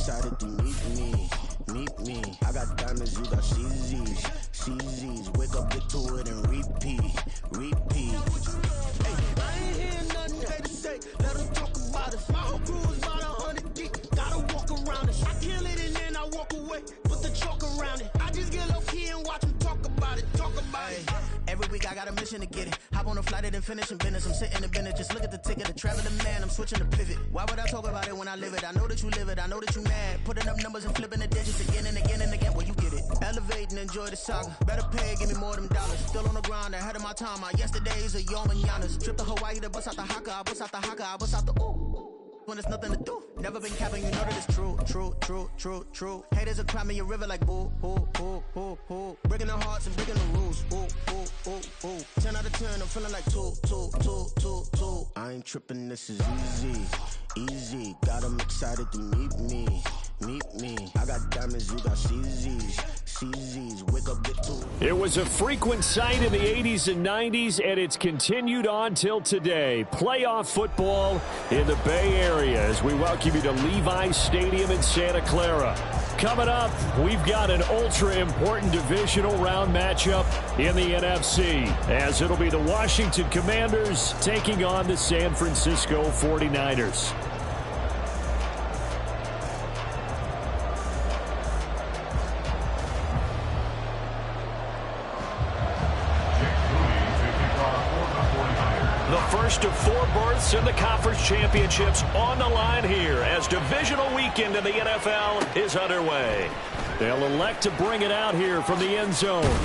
excited to meet me. Meet me. I got diamonds, you got CZs. CZs. Wake up, get to it, and repeat. Repeat. Hey, I ain't hearing nothing they to say. Let them talk about us. My whole crew is about 100 deep. Gotta walk around it. I kill it and then I walk away. Put the chalk around it. I just get low key and watch them talk about it. Talk about it. Every week I got a mission to get it. Hop on a flight and then finish in business. I'm sitting in business. Just look at the ticket. The traveling man. I'm switching the pivot. Why would I talk about it when I live it? I know that you live it. I know that you mad. Putting up numbers and flipping the digits again and again and again. Well, you get it. Elevate and enjoy the saga. Better pay, give me more of them dollars. Still on the grind, ahead of my time. My yesterdays are your mananas. Trip to Hawaii to bust out the haka. I bust out the haka. I bust out the ooh. When there's nothing to do. Never been capping, you know that it's true, true, true, true, true. Haters are climbing your river like boo, boo, boo, boo, boo. Breaking their hearts and breaking the rules. Ooh, ooh, ooh, ooh. 10 out of 10, I'm feeling like 2, 2, 2, 2, 2. I ain't tripping, this is easy, easy. Got 'em excited to meet me. Meet me. I got diamonds, you got CZs. CZs. Wake up, get to it. It was a frequent sight in the 80s and 90s, and it's continued on till today. Playoff football in the Bay Area as we welcome you to Levi's Stadium in Santa Clara. Coming up, we've got an ultra-important divisional round matchup in the NFC, as it'll be the Washington Commanders taking on the San Francisco 49ers. First of 4 berths in the conference championships on the line here as divisional weekend in the NFL is underway. They'll elect to bring it out here from the end zone.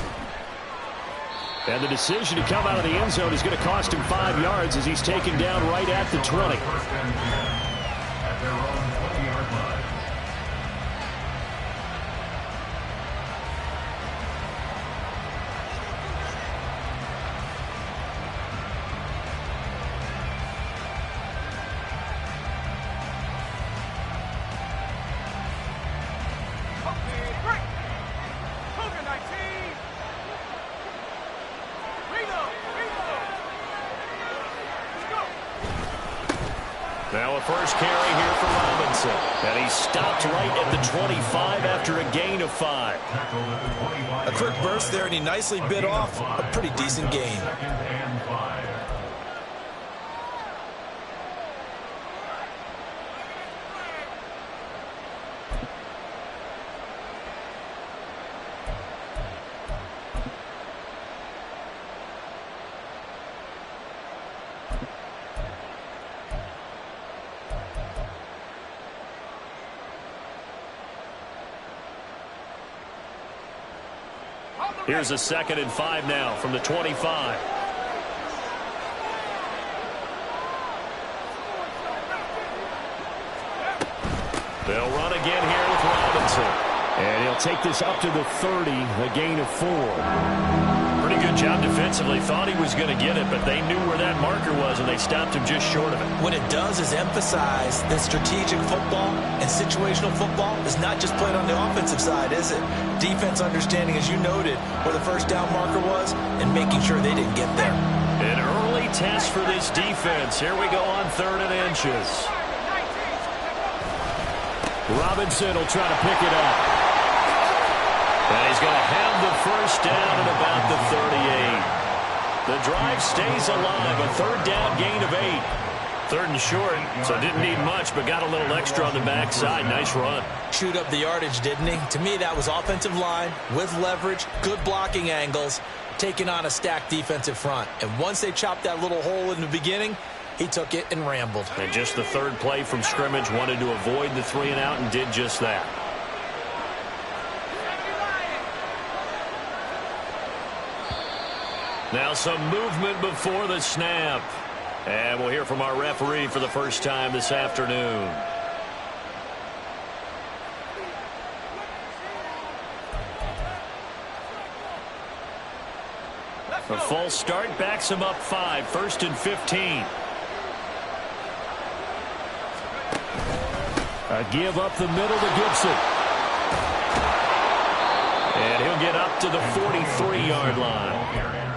And the decision to come out of the end zone is going to cost him 5 yards as he's taken down right at the 20. At their own 20-yard line. Now a first carry here for Robinson. And he stopped right at the 25 after a gain of 5. A quick burst there, and he nicely bit off a pretty decent gain. Here's a 2nd and 5 now from the 25. They'll run again here with Robinson. And he'll take this up to the 30, a gain of 4. Pretty good job defensively. Thought he was going to get it, but they knew where that marker was, and they stopped him just short of it. What it does is emphasize that strategic football and situational football is not just played on the offensive side, is it? Defense understanding, as you noted, where the first down marker was and making sure they didn't get there. An early test for this defense. Here we go on 3rd and inches. Robinson will try to pick it up. And he's going to have the first down at about the 38. The drive stays alive. A 3rd down gain of 8. 3rd and short, so didn't need much, but got a little extra on the backside. Nice run. Chewed up the yardage, didn't he? To me, that was offensive line with leverage, good blocking angles, taking on a stacked defensive front. And once they chopped that little hole in the beginning, he took it and rambled. And just the 3rd play from scrimmage, wanted to avoid the 3 and out and did just that. Now some movement before the snap. And we'll hear from our referee for the first time this afternoon. A false start backs him up 5. 1st and 15. A give up the middle to Gibson. And he'll get up to the 43-yard line.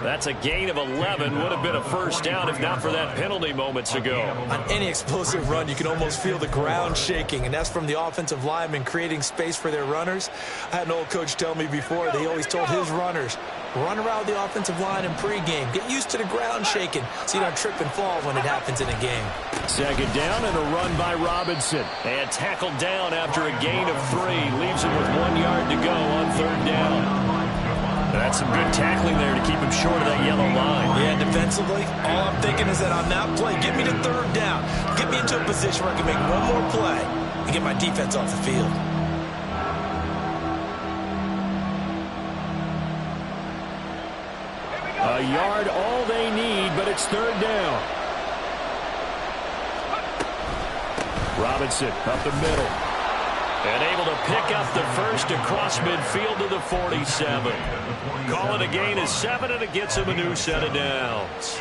That's a gain of 11. Would have been a first down if not for that penalty moments ago. On any explosive run, you can almost feel the ground shaking, and that's from the offensive linemen creating space for their runners. I had an old coach tell me before, they always told his runners, run around the offensive line in pregame. Get used to the ground shaking so you don't trip and fall when it happens in a game. Second down and a run by Robinson. And tackled down after a gain of 3. Leaves him with 1 yard to go on third down. That's some good tackling there to keep him short of that yellow line. Yeah, defensively, all I'm thinking is that on that play, get me to third down. Get me into a position where I can make one more play and get my defense off the field. A yard all they need, but it's third down. Robinson up the middle. And able to pick up the first across midfield to the 47. Call it a gain of 7, and it gets him a new set of downs.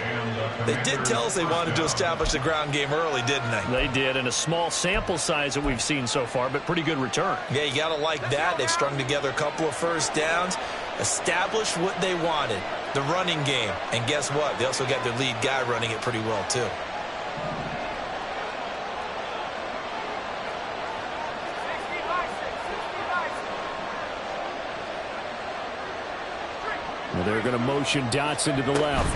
They did tell us they wanted to establish the ground game early, didn't they? They did, and a small sample size that we've seen so far, but pretty good return. Yeah, you got to like that. They've strung together a couple of first downs, established what they wanted, the running game. And guess what? They also got their lead guy running it pretty well, too. Well, they're going to motion Dotson to the left.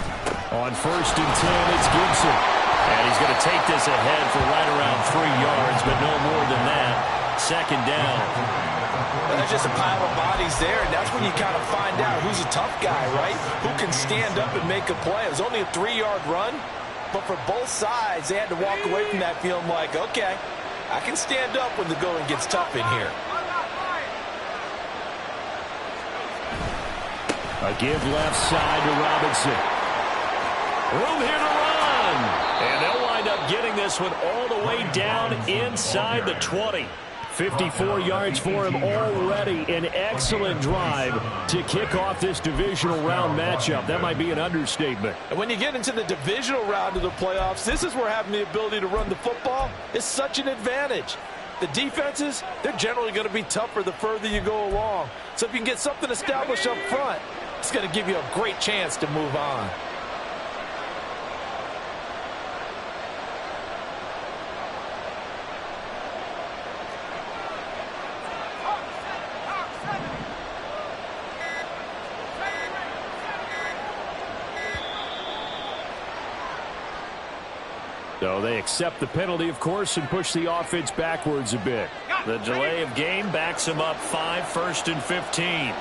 On 1st and 10, it's Gibson. And he's going to take this ahead for right around 3 yards, but no more than that. Second down. Well, there's just a pile of bodies there, and that's when you kind of find out who's a tough guy, right? Who can stand up and make a play. It was only a 3-yard run, but for both sides, they had to walk away from that feeling like, okay, I can stand up when the going gets tough in here. A give left side to Robinson. Room here to run. And they'll wind up getting this one all the way down inside the 20. 54 yards for him already. An excellent drive to kick off this divisional round matchup. That might be an understatement. And when you get into the divisional round of the playoffs, this is where having the ability to run the football is such an advantage. The defenses, they're generally going to be tougher the further you go along. So if you can get something established up front, it's going to give you a great chance to move on. So they accept the penalty, of course, and push the offense backwards a bit. The delay of game backs them up 5, 1st and 15.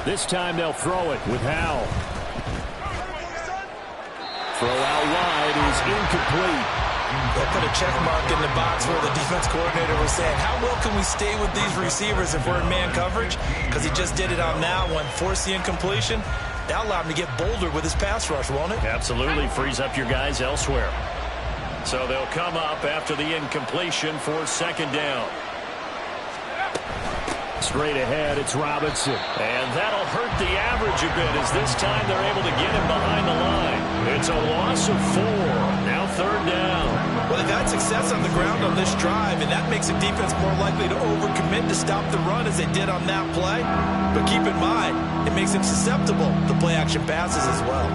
This time they'll throw it with Howell. Throw out wide is incomplete. They'll put a check mark in the box where the defense coordinator was saying, how well can we stay with these receivers if we're in man coverage? Because he just did it on that one, forced the incompletion. That allowed him to get bolder with his pass rush, won't it? Absolutely, frees up your guys elsewhere. So they'll come up after the incompletion for second down. Straight ahead, it's Robinson. And that'll hurt the average a bit as this time they're able to get him behind the line. It's a loss of 4. Now third down. Well, they've had success on the ground on this drive, and that makes the defense more likely to overcommit to stop the run as they did on that play. But keep in mind, it makes them susceptible to play-action passes as well.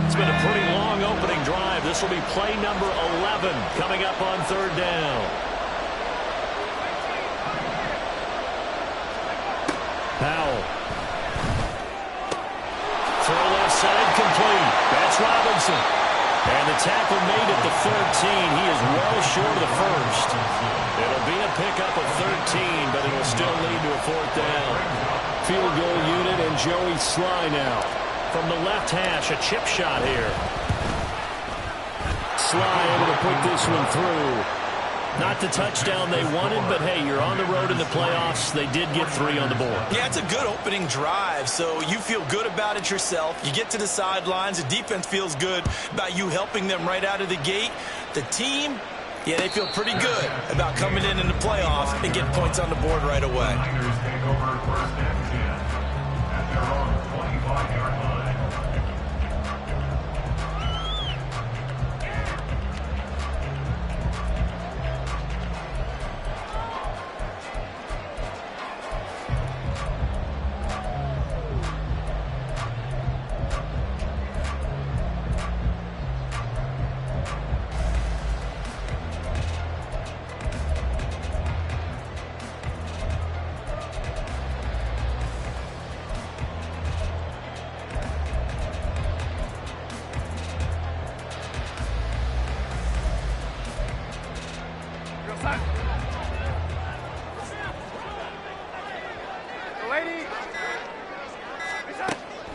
It's been a pretty long opening drive. This will be play number 11 coming up on third down. Powell. Throw left side complete. That's Robinson. And the tackle made at the 13. He is well short of the first. It'll be a pickup of 13, but it'll still lead to a fourth down. Field goal unit and Joey Sly now. From the left hash, a chip shot here. Sly able to put this one through. Not the touchdown they wanted, but hey, you're on the road in the playoffs. They did get 3 on the board. Yeah, it's a good opening drive, so you feel good about it yourself. You get to the sidelines. The defense feels good about you helping them right out of the gate. The team Yeah, they feel pretty good about coming in the playoffs and getting points on the board right away. Niners take over first and 10 at their own 25-yard line.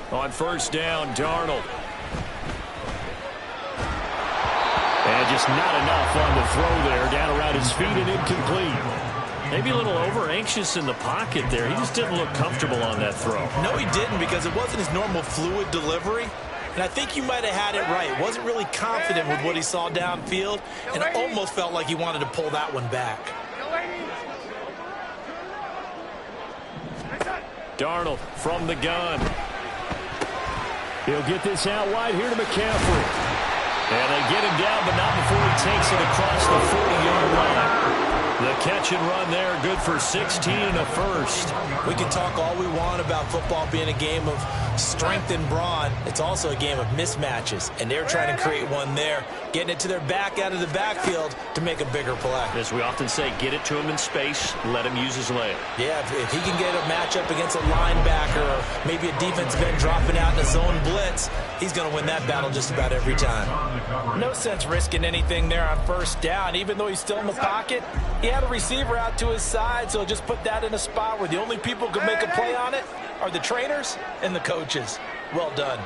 On first down, Darnold. And just not enough on the throw there. Down around his feet and incomplete. Maybe a little over-anxious in the pocket there. He just didn't look comfortable on that throw. No, he didn't, because it wasn't his normal fluid delivery. And I think you might have had it right. Wasn't really confident with what he saw downfield, and almost felt like he wanted to pull that one back. Darnold from the gun. He'll get this out wide here to McCaffrey. And they get him down, but not before he takes it across the 40-yard line. The catch and run there, good for 16 and a first. We can talk all we want about football being a game of strength and brawn. It's also a game of mismatches, and they're trying to create one there, getting it to their back out of the backfield to make a bigger play. As we often say, get it to him in space, let him use his leg. Yeah, if he can get a matchup against a linebacker or maybe a defensive end dropping out in a zone blitz, he's going to win that battle just about every time. No sense risking anything there on first down. Even though he's still in the pocket, he had a receiver out to his side, so just put that in a spot where the only people who can make a play on it are the trainers and the coaches. Well done.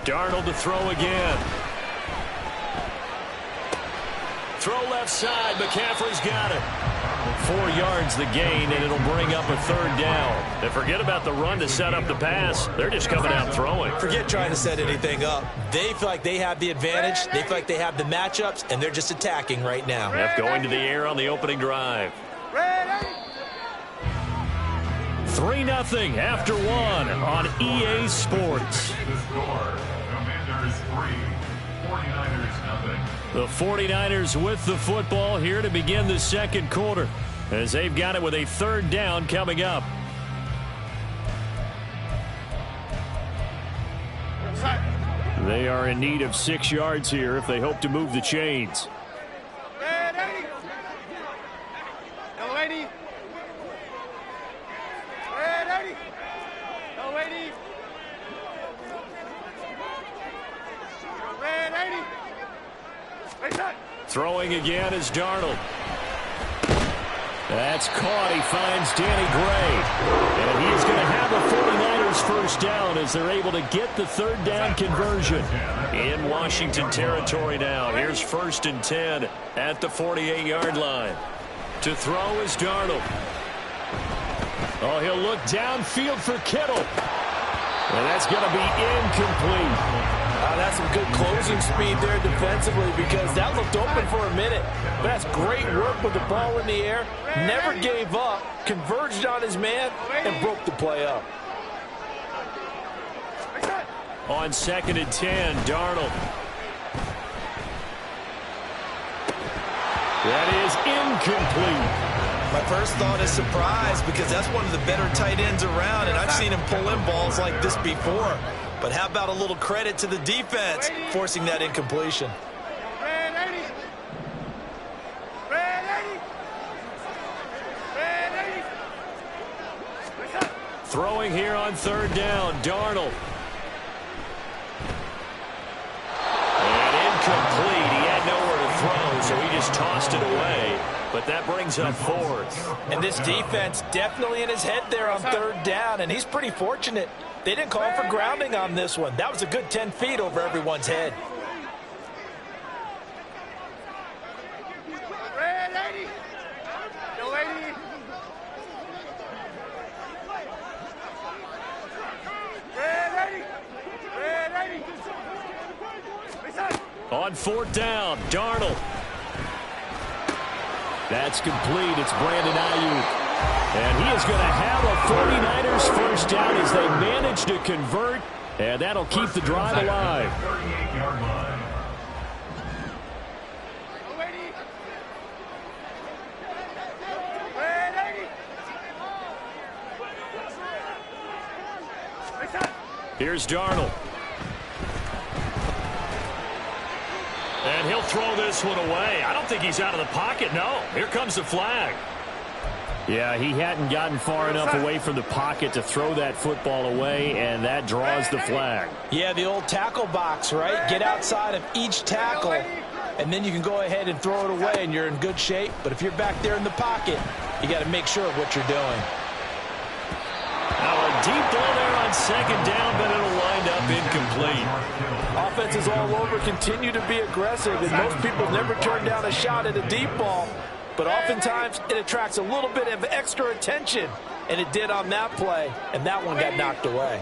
Darnold to throw again. Throw left side. McCaffrey's got it. 4 yards the gain, and it'll bring up a third down. And forget about the run to set up the pass. They're just coming out throwing. Forget trying to set anything up. They feel like they have the advantage. They feel like they have the matchups, and they're just attacking right now. Yep, going to the air on the opening drive. 3-0 after one on EA Sports. The score, Commanders 3, 49ers nothing. The 49ers with the football here to begin the second quarter, as they've got it with a third down coming up. They are in need of 6 yards here if they hope to move the chains. Throwing again is Darnold. That's caught. He finds Danny Gray. And he is going to have a 49ers first down as they're able to get the third down conversion. In Washington territory now. Here's 1st and 10 at the 48-yard line. To throw is Darnold. Oh, he'll look downfield for Kittle. And that's going to be incomplete. That's some good closing speed there defensively, because that looked open for a minute. But that's great work with the ball in the air. Never gave up, converged on his man, and broke the play up. On 2nd and 10, Darnold. That is incomplete. My first thought is surprise, because that's one of the better tight ends around, and I've seen him pull in balls like this before. But how about a little credit to the defense forcing that incompletion? Throwing here on 3rd down, Darnold. And incomplete. He had nowhere to throw, so he just tossed it away. But that brings up 4th. And this defense definitely in his head there on 3rd down, and he's pretty fortunate. They didn't call for grounding on this one. That was a good 10 feet over everyone's head. On 4th down. Darnold. That's complete. It's Brandon Ayuk. And he is going to have a 49ers first down as they manage to convert. And that'll keep the drive alive. 38-yard line. Here's Darnold. And he'll throw this one away. I don't think he's out of the pocket, no. Here comes the flag. Yeah, he hadn't gotten far enough away from the pocket to throw that football away, and that draws the flag. Yeah, the old tackle box, right? Get outside of each tackle, and then you can go ahead and throw it away, and you're in good shape. But if you're back there in the pocket, you got to make sure of what you're doing. Now a deep ball there on 2nd down, but it'll wind up incomplete. Offenses all over continue to be aggressive, and most people never turn down a shot at a deep ball. But oftentimes, it attracts a little bit of extra attention, and it did on that play, and that one got knocked away.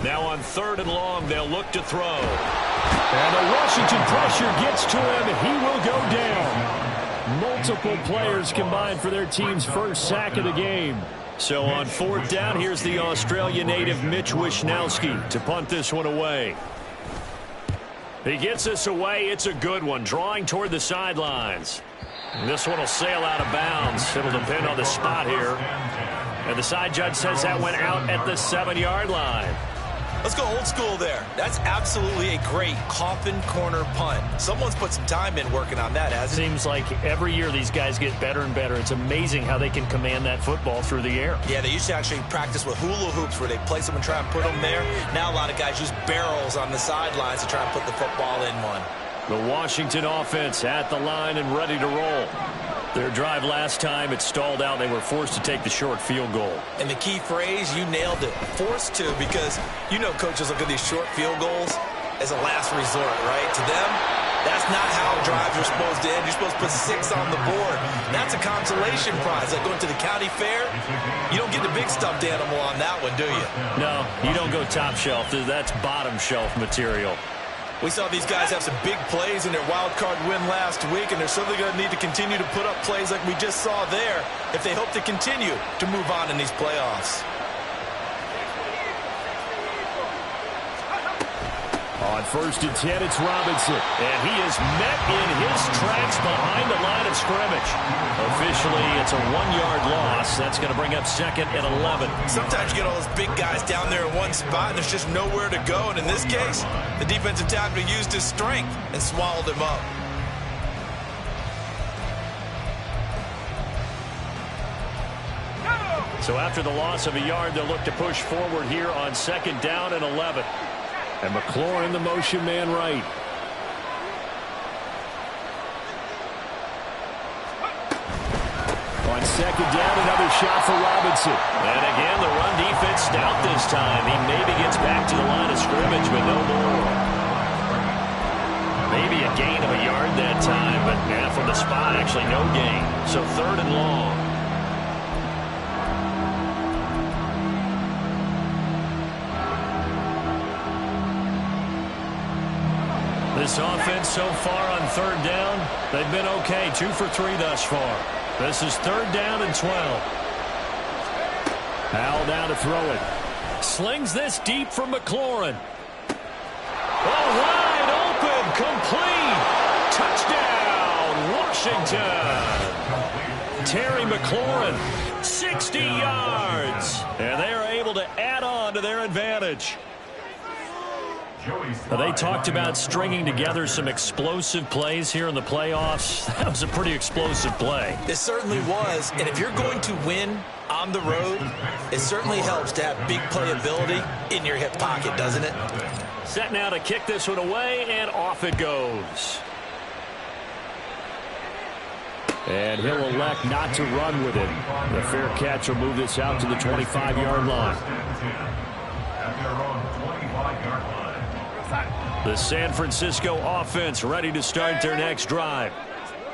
Now on 3rd and long, they'll look to throw. And the Washington pressure gets to him, and he will go down. Multiple players combined for their team's first sack of the game. So on 4th down, here's the Australia native Mitch Wishnowsky to punt this one away. He gets this away. It's a good one, drawing toward the sidelines. And this one will sail out of bounds. It'll depend on the spot here. And the side judge says that went out at the 7-yard line. Let's go old school there. That's absolutely a great coffin corner punt. Someone's put some time in working on that, hasn't it? Seems like every year these guys get better and better. It's amazing how they can command that football through the air. Yeah, they used to actually practice with hula hoops where they place them and try and put them there. Now a lot of guys use barrels on the sidelines to try and put the football in one. The Washington offense at the line and ready to roll. Their drive last time, it stalled out. They were forced to take the short field goal. And the key phrase, you nailed it, forced to, because you know coaches look at these short field goals as a last resort, right? To them, that's not how drives are supposed to end. You're supposed to put 6 on the board. And that's a consolation prize. Like going to the county fair, you don't get the big stuffed animal on that one, do you? No, you don't go top shelf. That's bottom shelf material. We saw these guys have some big plays in their wild card win last week, and they're certainly going to need to continue to put up plays like we just saw there if they hope to continue to move on in these playoffs. On 1st and 10, it's Robinson. And he is met in his tracks behind the line of scrimmage. Officially, it's a 1-yard loss. That's going to bring up 2nd and 11. Sometimes you get all those big guys down there in one spot, and there's just nowhere to go. And in this case, the defensive tackle used his strength and swallowed him up. So after the loss of a yard, they'll look to push forward here on 2nd down and 11. And McLaurin, the motion man right. On 2nd down, another shot for Robinson. And again, the run defense stout this time. He maybe gets back to the line of scrimmage, but no more. Maybe a gain of a yard that time, but from the spot, actually no gain. So 3rd and long. This offense so far on 3rd down, they've been okay. 2 for 3 thus far. This is 3rd down and 12. Howell down to throw it. Slings this deep from McLaurin. Oh, wide open, complete. Touchdown, Washington. Terry McLaurin, 60 yards. And they are able to add on to their advantage. They talked about stringing together some explosive plays here in the playoffs. That was a pretty explosive play. It certainly was. And if you're going to win on the road, it certainly helps to have big playability in your hip pocket, doesn't it? Set now to kick this one away, and off it goes. And he'll elect not to run with it. The fair catch will move this out to the 25-yard line. At their own 25-yard line. The San Francisco offense ready to start their next drive.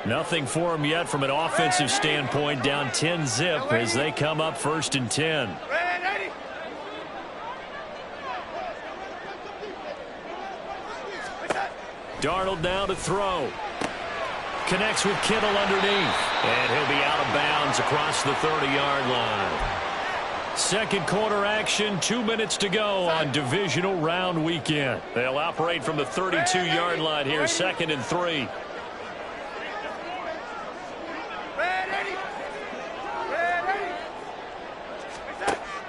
Nothing for them yet from an offensive standpoint, down 10-zip as they come up 1st and 10. Darnold now to throw. Connects with Kittle underneath. And he'll be out of bounds across the 30-yard line. Second quarter action, 2 minutes to go on divisional round weekend. They'll operate from the 32-yard line here, 2nd and 3.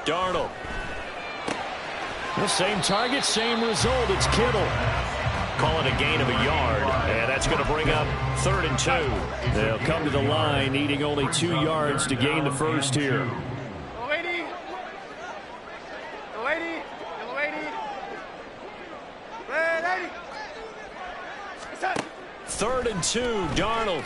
Darnold. The same target, same result. It's Kittle. Call it a gain of a yard, and that's going to bring up 3rd and 2. They'll come to the line, needing only 2 yards to gain the first here. 3rd and 2, Darnold.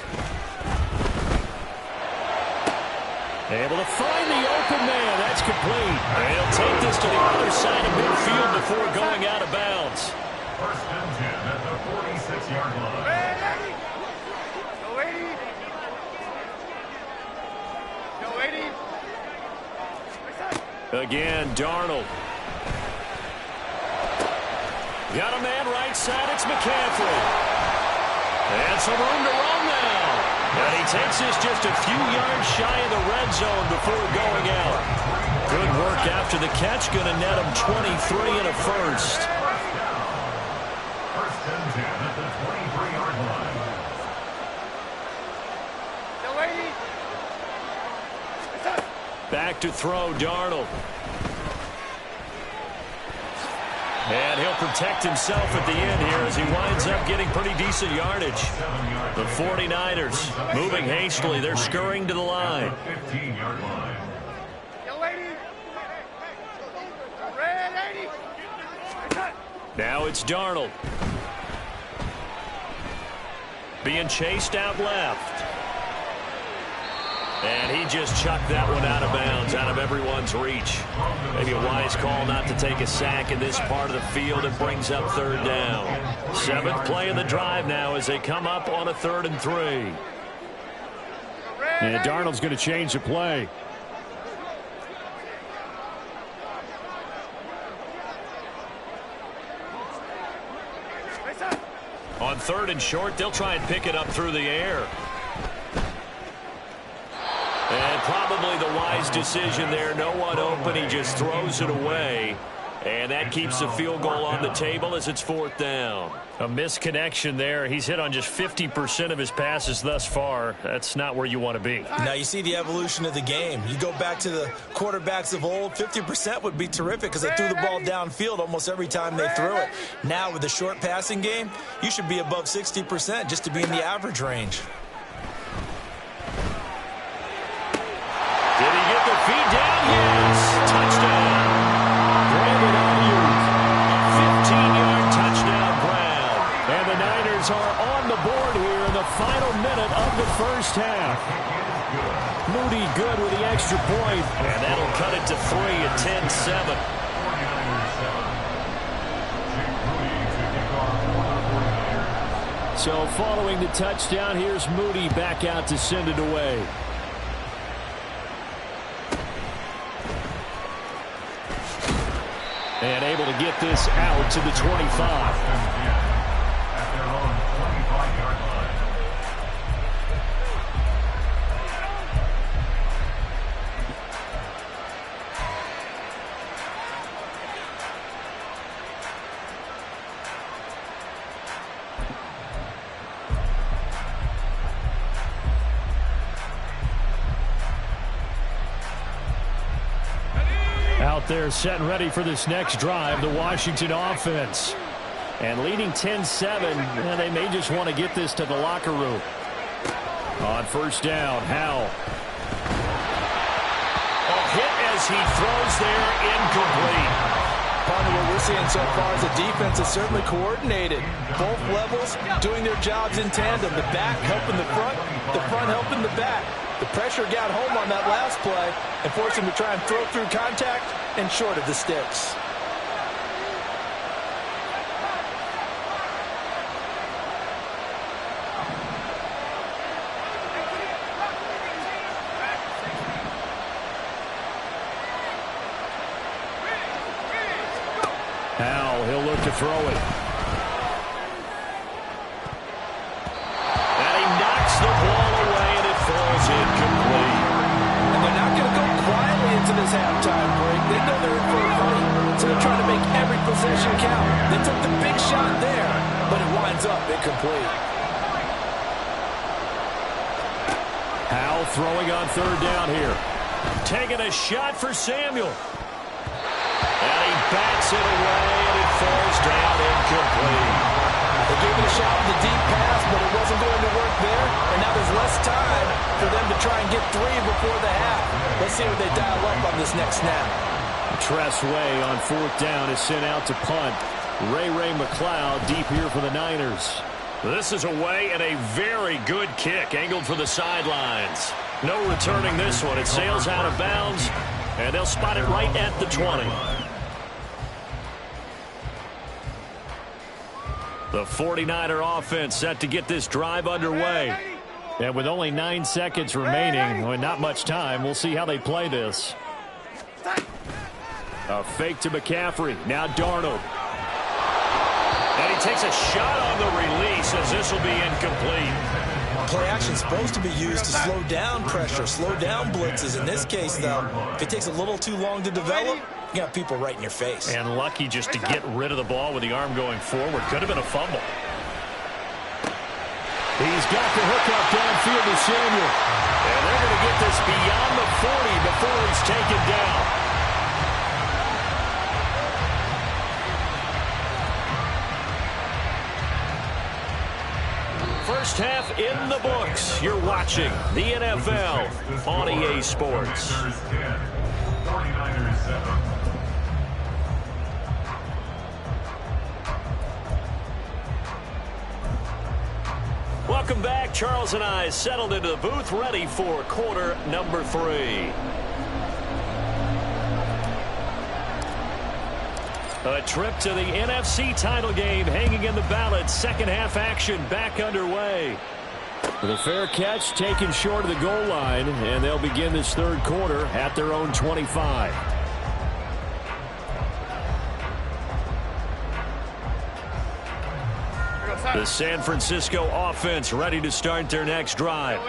Able to find the open man. That's complete. And he'll take this to the other side of midfield before going out of bounds. 1st and 10 at the 46-yard line. Again, Darnold. Got a man right side. It's McCaffrey. And some room to run now. And he takes this just a few yards shy of the red zone before going out. Good work after the catch. Going to net him 23 and a first. 1st and 10 at the 23-yard line. Back to throw, Darnold. And he'll protect himself at the end here as he winds up getting pretty decent yardage. The 49ers moving hastily. They're scurrying to the line. 15-yard line. Now it's Darnold. Being chased out left. And he just chucked that one out of bounds, out of everyone's reach. Maybe a wise call not to take a sack in this part of the field. It brings up 3rd down. 7th play of the drive now as they come up on a 3rd and 3. And Darnold's going to change the play. On 3rd and short, they'll try and pick it up through the air. And probably the wise decision there. No one open. He just throws it away. And that keeps the field goal on the table as it's 4th down. A misconnection there. He's hit on just 50% of his passes thus far. That's not where you want to be. Now you see the evolution of the game. You go back to the quarterbacks of old, 50% would be terrific because they threw the ball downfield almost every time they threw it. Now with the short passing game, you should be above 60% just to be in the average range. Did he get the feed down? Yes. Touchdown. Brandon Ayuk. A 15-yard touchdown grab. And the Niners are on the board here in the final minute of the first half. Moody good with the extra point. And that'll cut it to 3 at 10-7. So following the touchdown, here's Moody back out to send it away. And able to get this out to the 25. Out there set and ready for this next drive, the Washington offense. And leading 10-7, and they may just want to get this to the locker room. On first down, Howell. A hit as he throws there, incomplete. Partner, what we're seeing so far is the defense is certainly coordinated. Both levels doing their jobs in tandem. The back helping the front helping the back. The pressure got home on that last play and forced him to try and throw through contact and short of the sticks. Howell, he'll look to throw it. this halftime break. They know they're in for a fight, so they're trying to make every possession count. They took the big shot there, but it winds up incomplete. Howell throwing on third down here. Taking a shot for Samuel. And he bats it away, and it falls down incomplete. They gave it a shot with a deep pass, but it wasn't going to work there. And now there's less time for them to try and get three before the half. Let's see what they dial up on this next snap. Tress Way on fourth down is sent out to punt. Ray McLeod deep here for the Niners. This is away and a very good kick angled for the sidelines. No returning this one. It sails out of bounds, and they'll spot it right at the 20. The 49er offense set to get this drive underway. And with only 9 seconds remaining, well, not much time, we'll see how they play this. A fake to McCaffrey. Now Darnold. And he takes a shot on the release as this will be incomplete. Play action is supposed to be used to slow down pressure, slow down blitzes. In this case, though, if it takes a little too long to develop, you got people right in your face. And lucky just to get rid of the ball with the arm going forward. Could have been a fumble. He's got the hook up downfield to Samuel. And they're going to get this beyond the 40 before it's taken down. First half in the books. You're watching the NFL on EA Sports. 49ers 7. Welcome back. Charles and I settled into the booth, ready for quarter number 3. A trip to the NFC title game hanging in the balance. Second half action back underway. The fair catch taken short of the goal line, and they'll begin this third quarter at their own 25. The San Francisco offense ready to start their next drive.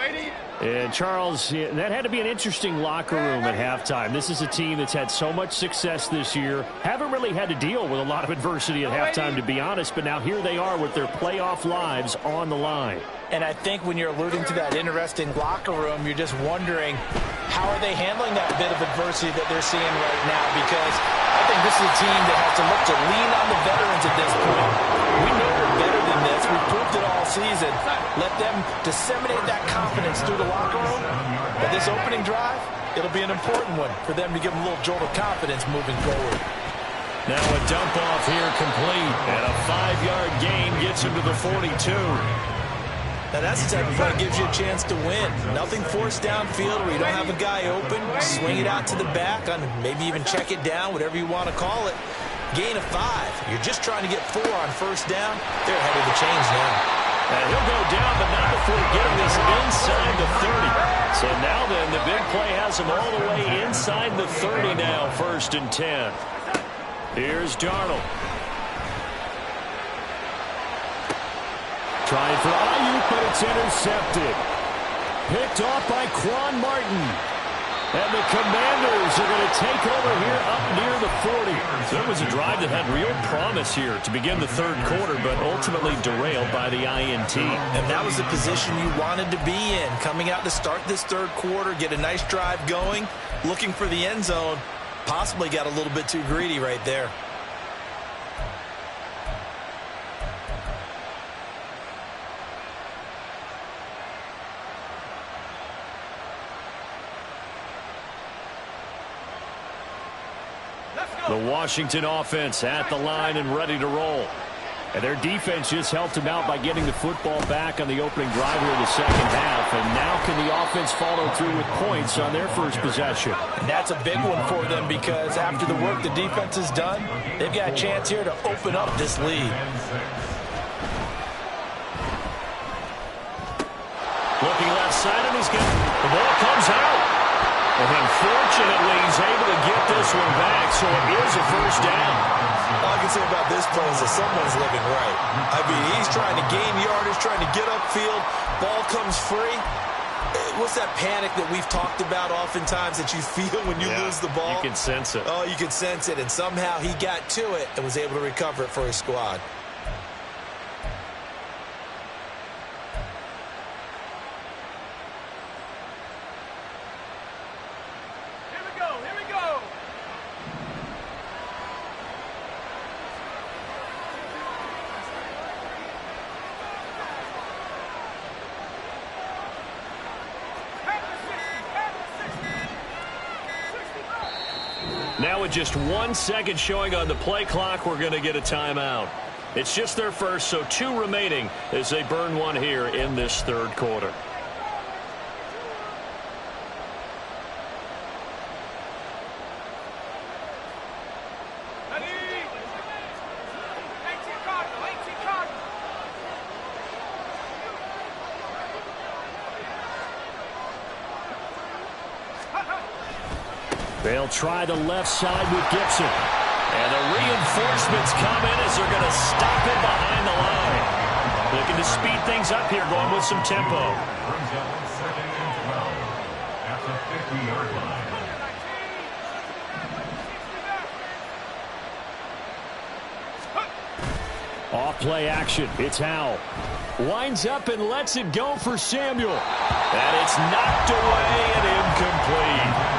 And Charles, that had to be an interesting locker room at halftime. This is a team that's had so much success this year. Haven't really had to deal with a lot of adversity at halftime, to be honest. But now here they are with their playoff lives on the line. And I think when you're alluding to that interesting locker room, you're just wondering how are they handling that bit of adversity that they're seeing right now? Because I think this is a team that has to look to lean on the veterans at this point. We know we're better than this. We've proved it all season. Let them disseminate that confidence through the locker room. But this opening drive, it'll be an important one for them to give them a little jolt of confidence moving forward. Now a dump off here complete. And a 5-yard gain gets him to the 42. Now that's the type of play that gives you a chance to win. Nothing forced downfield where you don't have a guy open. Swing it out to the back, on maybe even check it down, whatever you want to call it. Gain of 5. You're just trying to get 4 on first down. They're ahead of the chains now. And he'll go down, but not before getting this inside the 30. So now then, the big play has him all the way inside the 30 now, 1st and 10. Here's Darnold. Trying for Ayuk, but it's intercepted. Picked off by Quan Martin. And the Commanders are going to take over here up near the 40. There was a drive that had real promise here to begin the third quarter, but ultimately derailed by the INT. And that was the position you wanted to be in. Coming out to start this third quarter, get a nice drive going, looking for the end zone. Possibly got a little bit too greedy right there. The Washington offense at the line and ready to roll. And their defense just helped them out by getting the football back on the opening drive here in the second half. And now can the offense follow through with points on their first possession? And that's a big one for them because after the work the defense has done, they've got a chance here to open up this lead. Looking left side, and the ball comes out. And unfortunately, he's able to get this one back, so it is a first down. All I can say about this play is that someone's living right. I mean, he's trying to gain yardage, trying to get upfield. Ball comes free. What's that panic that we've talked about oftentimes that you feel when you lose the ball? You can sense it. Oh, you can sense it, and somehow he got to it and was able to recover it for his squad. Now with just 1 second showing on the play clock, we're going to get a timeout. It's just their first, so 2 remaining as they burn one here in this third quarter. They'll try the left side with Gibson. And the reinforcements come in as they're going to stop him behind the line. Looking to speed things up here, going with some tempo. Brings up 2nd and 12 at the 50-yard line. Off play action. It's Howell. Winds up and lets it go for Samuel. And it's knocked away and incomplete.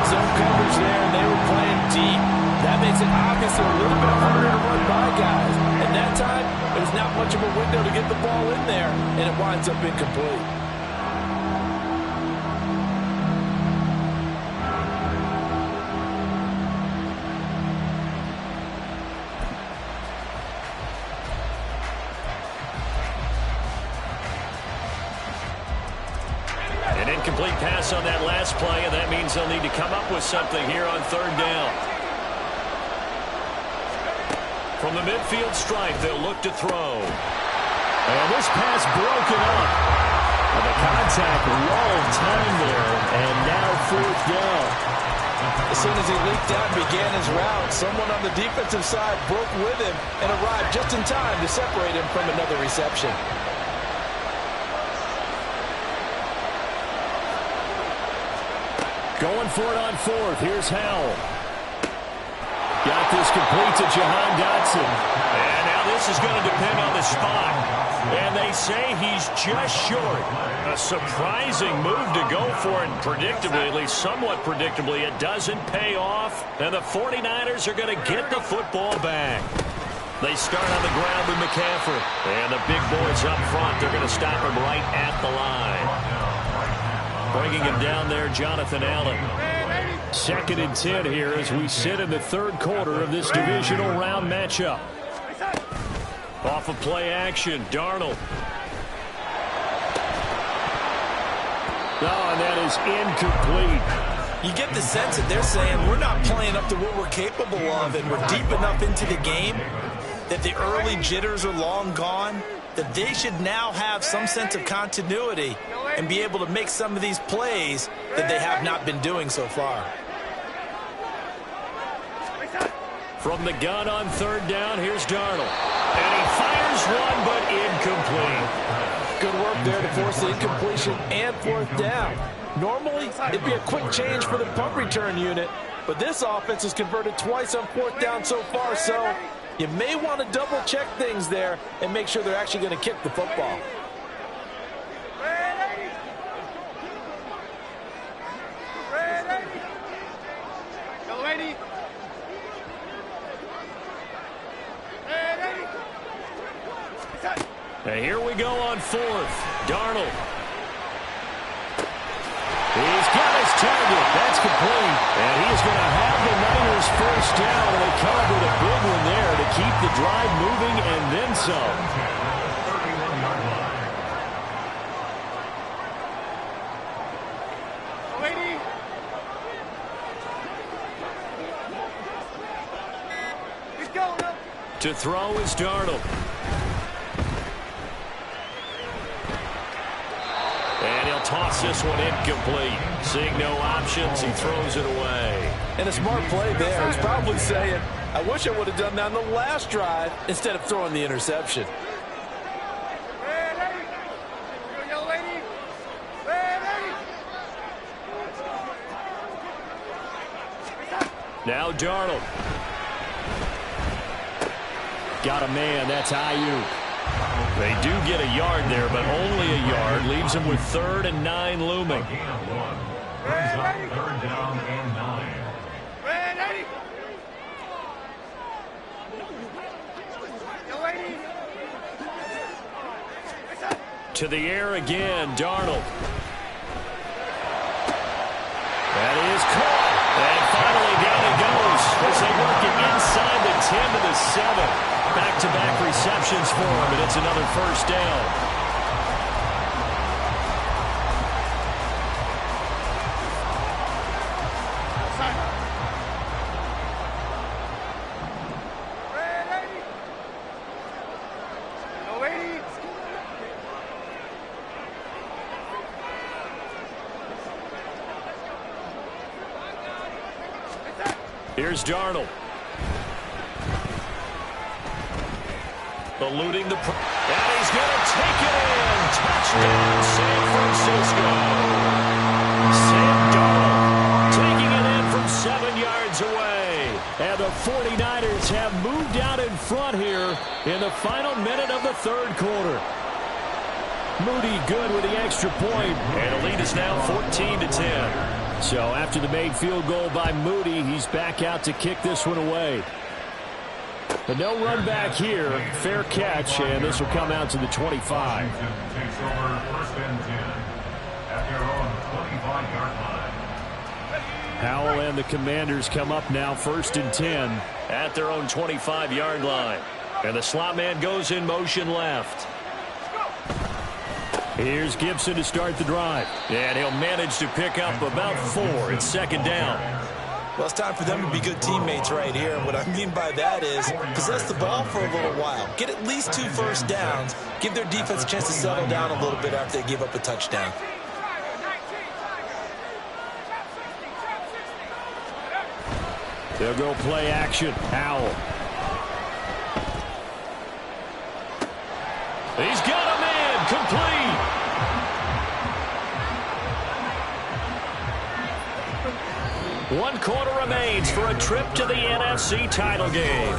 Zone coverage there, and they were playing deep. That makes it obviously a little bit harder to run by guys. And that time, there's not much of a window to get the ball in there, and it winds up incomplete. An incomplete pass on that last play, and that means they'll need to come up with something here on third down. From the midfield stripe, they'll look to throw. And this pass broken up. And the contact well timed there, and now fourth down. As soon as he leaked out and began his route, someone on the defensive side broke with him and arrived just in time to separate him from another reception. Going for it on fourth. Here's Howell. Got this complete to Jahan Dotson. And now this is going to depend on the spot. And they say he's just short. A surprising move to go for it. Predictably, at least somewhat predictably, it doesn't pay off. And the 49ers are going to get the football back. They start on the ground with McCaffrey. And the big boys up front, they're going to stop him right at the line. Bringing him down there, Jonathan Allen. 2nd and 10 here as we sit in the third quarter of this divisional round matchup. Off of play action, Darnold. Oh, and that is incomplete. You get the sense that they're saying we're not playing up to what we're capable of, and we're deep enough into the game that the early jitters are long gone, that they should now have some sense of continuity and be able to make some of these plays that they have not been doing so far. From the gun on third down, here's Darnold. And he fires one, but incomplete. Good work there to force the incompletion and fourth down. Normally, it'd be a quick change for the punt return unit, but this offense has converted twice on fourth down so far, so you may want to double-check things there and make sure they're actually going to kick the football. And here we go on fourth. Darnold. He's got his target. That's complete. And he's going to have the Niners first down. And they come up with a big one there to keep the drive moving and then some. To throw is Darnold. And he'll toss this one incomplete. Seeing no options, he throws it away. And a smart play there. He's probably saying, I wish I would have done that on the last drive instead of throwing the interception. Now Darnold. Got a man. That's Ayuk. They do get a yard there, but only a yard. Leaves them with 3rd and 9 looming. Brings up 3rd down and 9. To the air again, Darnold. That is caught. And finally down it goes as they work it inside the 10 to the 7. Back-to-back receptions for him, and it's another 1st down. Here's Darnold. Eluding the... And he's going to take it in. Touchdown, San Francisco. Sam Darnold taking it in from 7 yards away. And the 49ers have moved out in front here in the final minute of the 3rd quarter. Moody good with the extra point. And the lead is now 14-10. So after the made field goal by Moody, he's back out to kick this one away. But no run back here. Fair catch, and this will come out to the 25. Takes over 1st and 10 at their own 25-yard line. Howell and the Commanders come up now 1st and 10 at their own 25-yard line. And the slot man goes in motion left. Here's Gibson to start the drive. And he'll manage to pick up about 4. It's 2nd down. Well, it's time for them to be good teammates right here. And what I mean by that is possess the ball for a little while. Get at least 2 first downs. Give their defense a chance to settle down a little bit after they give up a touchdown. They'll go play action. Howell. He's got a man. Complete. One quarter remains for a trip to the NFC title game.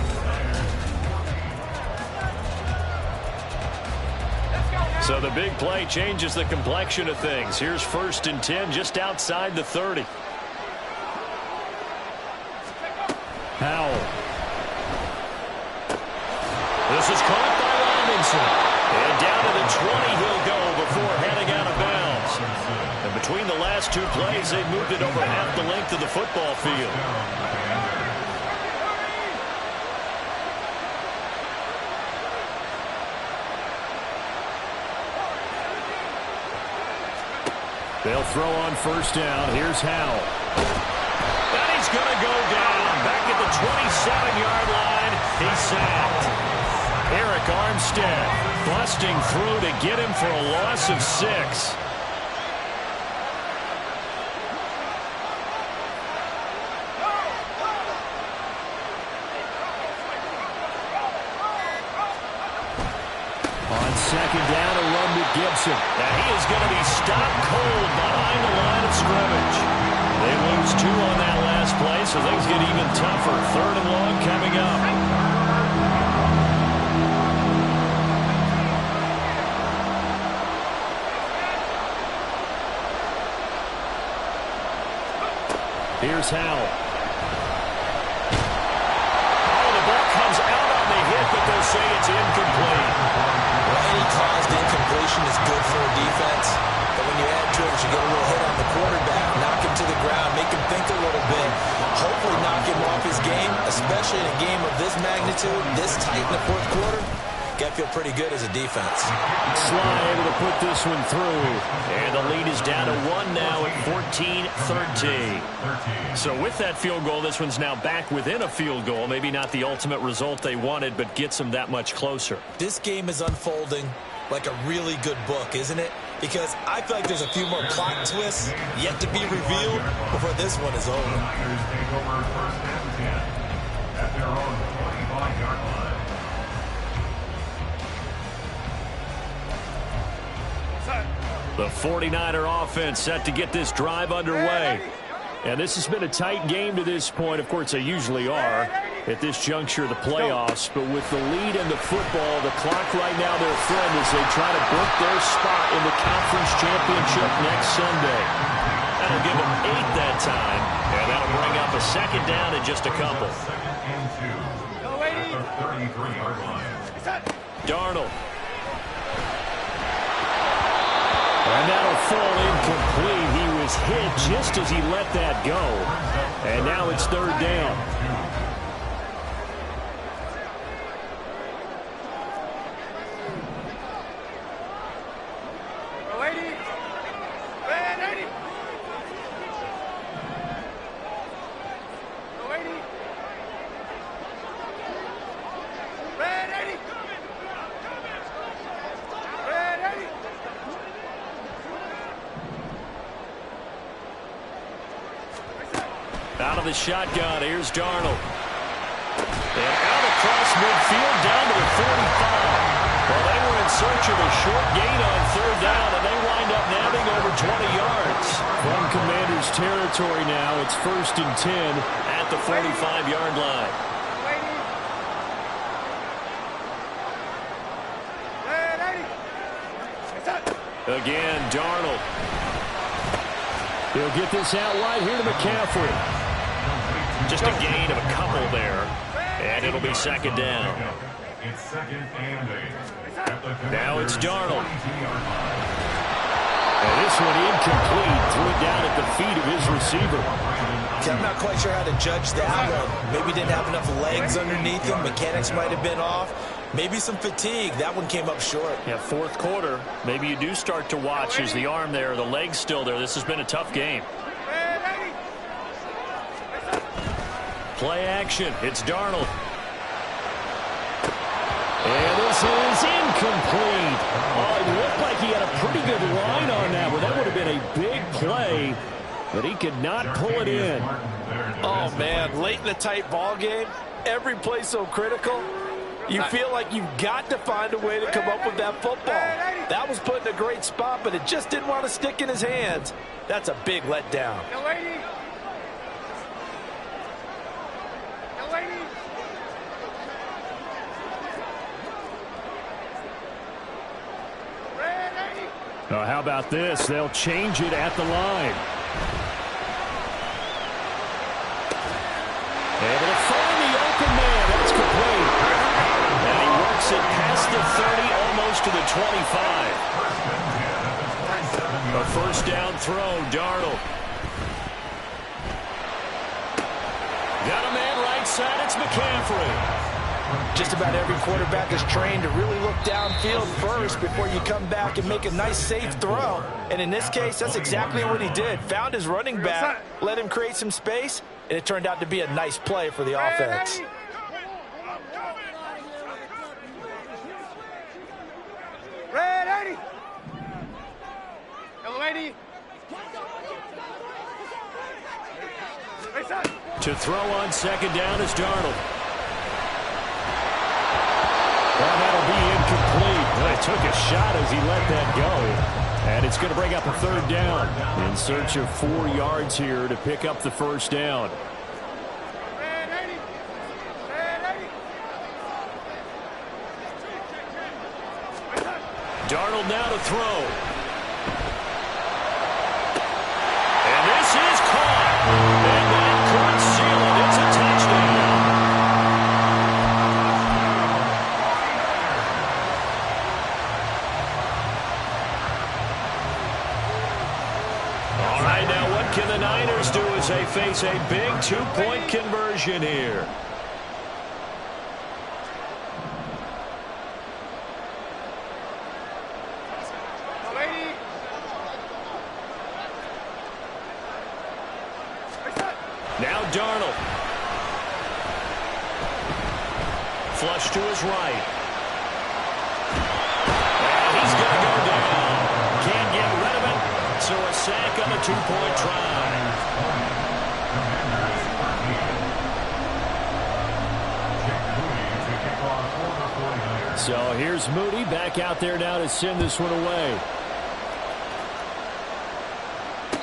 So the big play changes the complexion of things. Here's 1st and 10 just outside the 30. Howell. This is caught by Robinson. And down to the 20 he'll go before heading out of bounds. And between the last 2 plays, they've moved it over half the length of the football field. They'll throw on 1st down. Here's Howell. And he's going to go down. Back at the 27-yard line. He's sacked. Eric Armstead busting through to get him for a loss of 6. On 2nd down, a run to Gibson. Now he is going to be stopped cold behind the line of scrimmage. They lose 2 on that last play, so things get even tougher. 3rd and long coming up. Here's Howell. Oh, the ball comes out on the hit, but they'll say it's incomplete. Well, any caused incompletion is good for a defense. But when you add to it, you get a little hit on the quarterback, knock him to the ground, make him think a little bit, hopefully knock him off his game, especially in a game of this magnitude, this tight in the 4th quarter. Got to feel pretty good as a defense. Sly able to put this one through. And the lead is down to 1 now at 14-13. So with that field goal, this one's now back within a field goal. Maybe not the ultimate result they wanted, but gets them that much closer. This game is unfolding like a really good book, isn't it? Because I feel like there's a few more plot twists yet to be revealed before this one is over. Niners take over 1st and 10 at their own 25-yard line. The 49er offense set to get this drive underway. And this has been a tight game to this point. Of course, they usually are at this juncture of the playoffs. But with the lead and the football, the clock right now their friend as they try to book their spot in the conference championship next Sunday. That'll give them 8 that time. And that'll bring up a second down in just a couple. Darnold. And that'll fall incomplete. He was hit just as he let that go. And now it's third down. Out of the shotgun, here's Darnold. And out across midfield, down to the 45. Well, they were in search of a short gain on third down, and they wind up nabbing over 20 yards. From Commanders' territory now, it's 1st and 10 at the 45-yard line. Again, Darnold. He'll get this out wide here to McCaffrey. Just a gain of a couple there, and it'll be second down. It's 2nd and 8. Now it's Darnold. And this one incomplete. Threw it down at the feet of his receiver. I'm not quite sure how to judge that one. Maybe didn't have enough legs underneath him. Mechanics might have been off. Maybe some fatigue. That one came up short. Yeah, fourth quarter. Maybe you do start to watch as the arm there, the leg's still there. This has been a tough game. Play action. It's Darnold. And this is incomplete. Oh, it looked like he had a pretty good line on that one. That would have been a big play, but he could not pull it in. Oh, man, late in a tight ball game, every play so critical. You feel like you've got to find a way to come up with that football. That was put in a great spot, but it just didn't want to stick in his hands. That's a big letdown. Oh, how about this? They'll change it at the line. Able to find the open man. That's complete. And he works it past the 30, almost to the 25. A first down throw, Darnold. Got a man right side. It's McCaffrey. Just about every quarterback is trained to really look downfield first before you come back and make a nice, safe throw. And in this case, that's exactly what he did. Found his running back, let him create some space, and it turned out to be a nice play for the offense. To throw on second down is Darnold. Well, that'll be incomplete. Well, he took a shot as he let that go. And it's going to bring up a third down. In search of 4 yards here to pick up the first down. Darnold now to throw. And this is caught. And that could seal it. It's a touchdown. All right, now what can the Niners do as they face a big 2-point conversion here? Now Darnold. Flush to his right. And he's going to go down. Can't get rid of it. So a sack on a 2-point try. So here's Moody back out there now to send this one away.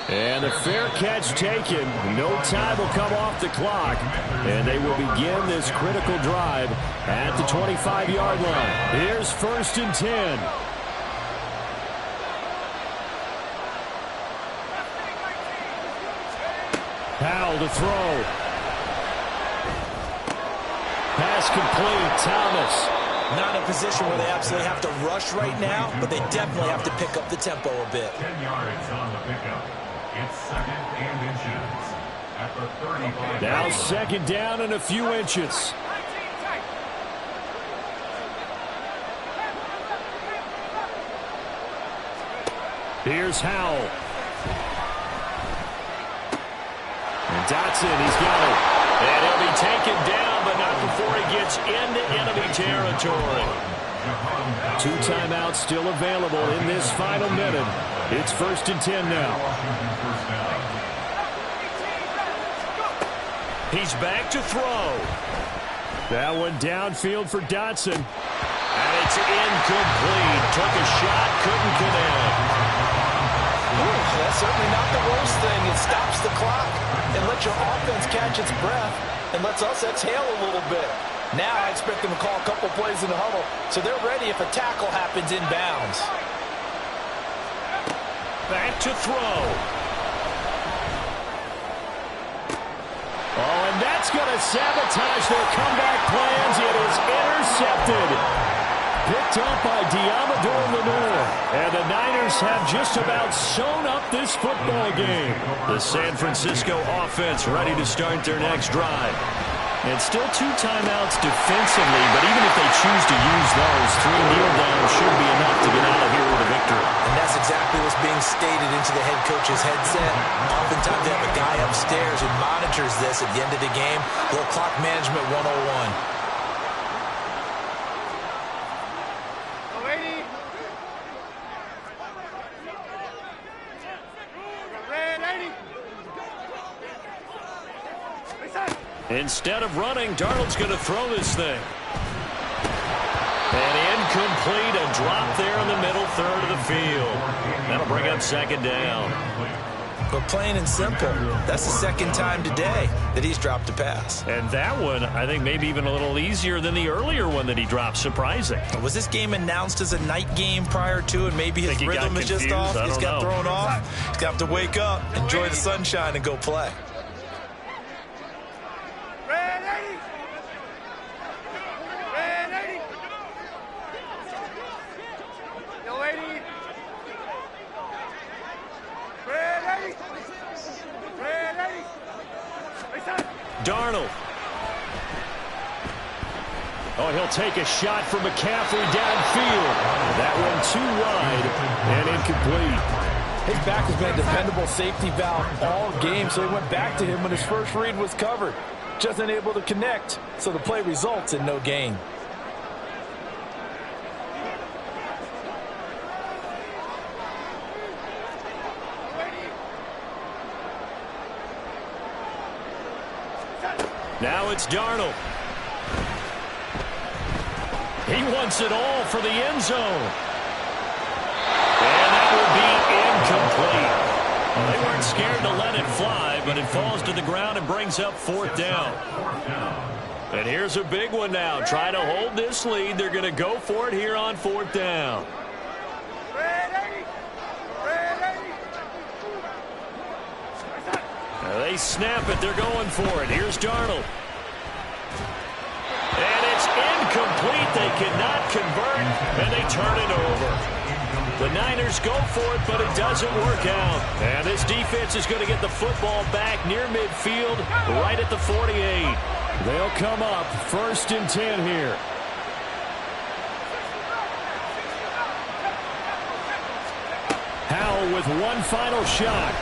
And the fair catch taken. No time will come off the clock. And they will begin this critical drive at the 25-yard line. Here's 1st and 10. Powell to throw. Pass complete. Thomas. Not in a position where they absolutely have to rush right now, but they definitely have to pick up the tempo a bit. 10 yards on the pickup. It's 2nd and inches at the 35. Now 2nd down and a few inches. Here's Howell. And Dotson, he's got it. And he'll be taken down, but not before he gets into enemy territory. 2 timeouts still available in this final minute. It's 1st and 10 now. He's back to throw. That one downfield for Dotson. And it's incomplete. Took a shot, couldn't connect. That's certainly not the worst thing. It stops the clock and lets your offense catch its breath and lets us exhale a little bit. Now I expect them to call a couple plays in the huddle so they're ready if a tackle happens inbounds. Back to throw. Oh, and that's going to sabotage their comeback plans. It is intercepted. Picked up by Diamador Lenore. And the Niners have just about sewn up this football game. The San Francisco offense ready to start their next drive. And still 2 timeouts defensively, but even if they choose to use those, 3 kneel downs should be enough to get out of here with a victory. And that's exactly what's being stated into the head coach's headset. Oftentimes they have a guy upstairs who monitors this at the end of the game. A little clock management 101. Instead of running, Darnold's going to throw this thing. And incomplete, a drop there in the middle third of the field. That'll bring up 2nd down. But plain and simple, that's the 2nd time today that he's dropped a pass. And that one, I think, maybe even a little easier than the earlier one that he dropped. Surprising. Was this game announced as a night game prior to, and maybe his rhythm is just off? He's got thrown off. He's got to wake up, enjoy the sunshine, and go play. Darnold. Oh, he'll take a shot from McCaffrey downfield. That one too wide and incomplete. His back has been a dependable safety valve all game, so he went back to him when his first read was covered. Just unable to connect, so the play results in no gain. Now it's Darnold. He wants it all for the end zone. And that will be incomplete. Well, they weren't scared to let it fly, but it falls to the ground and brings up 4th down. And here's a big one now. Try to hold this lead. They're going to go for it here on 4th down. They snap it. They're going for it. Here's Darnold. And it's incomplete. They cannot convert, and they turn it over. The Niners go for it, but it doesn't work out. And this defense is going to get the football back near midfield, right at the 48. They'll come up 1st and 10 here. Howell with one final shot.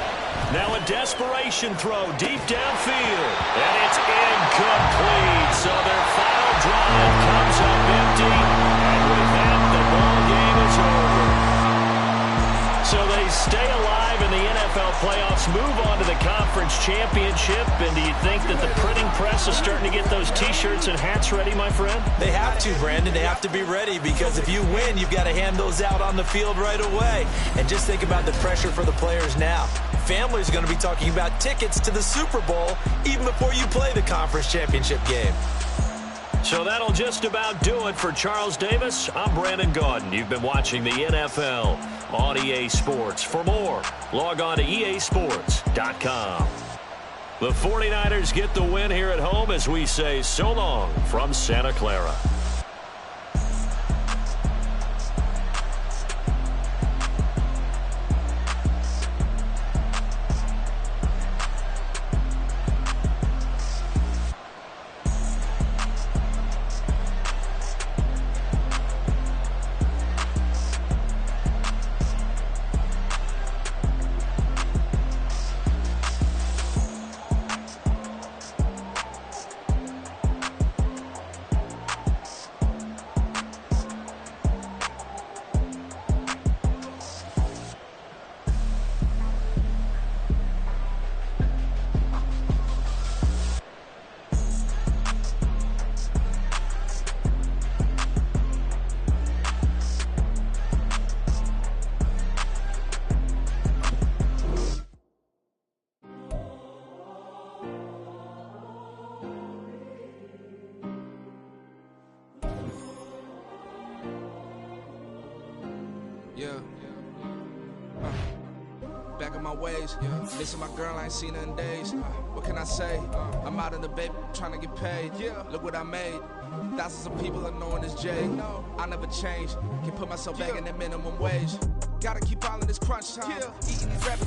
Now a desperation throw deep downfield. And it's incomplete. So their final drive comes up empty. And with that, the ball game is over. So they stay alive in the NFL playoffs, move on to the conference championship. And do you think that the printing press is starting to get those T-shirts and hats ready, my friend? They have to, Brandon. They have to be ready because if you win, you've got to hand those out on the field right away. And just think about the pressure for the players now. families are going to be talking about tickets to the Super Bowl even before you play the conference championship game. So that'll just about do it for Charles Davis. I'm Brandon Gaudin. You've been watching the NFL on EA Sports. For more, log on to easports.com. The 49ers get the win here at home as we say so long from Santa Clara. Back in my ways, missing my girl, I ain't seen her in days. What can I say? I'm out in the baby, trying to get paid. Look what I made. Thousands of people are knowing this Jay. I never change. Can put myself back in that minimum wage. Gotta keep all in this crunch time. Eating these rappers.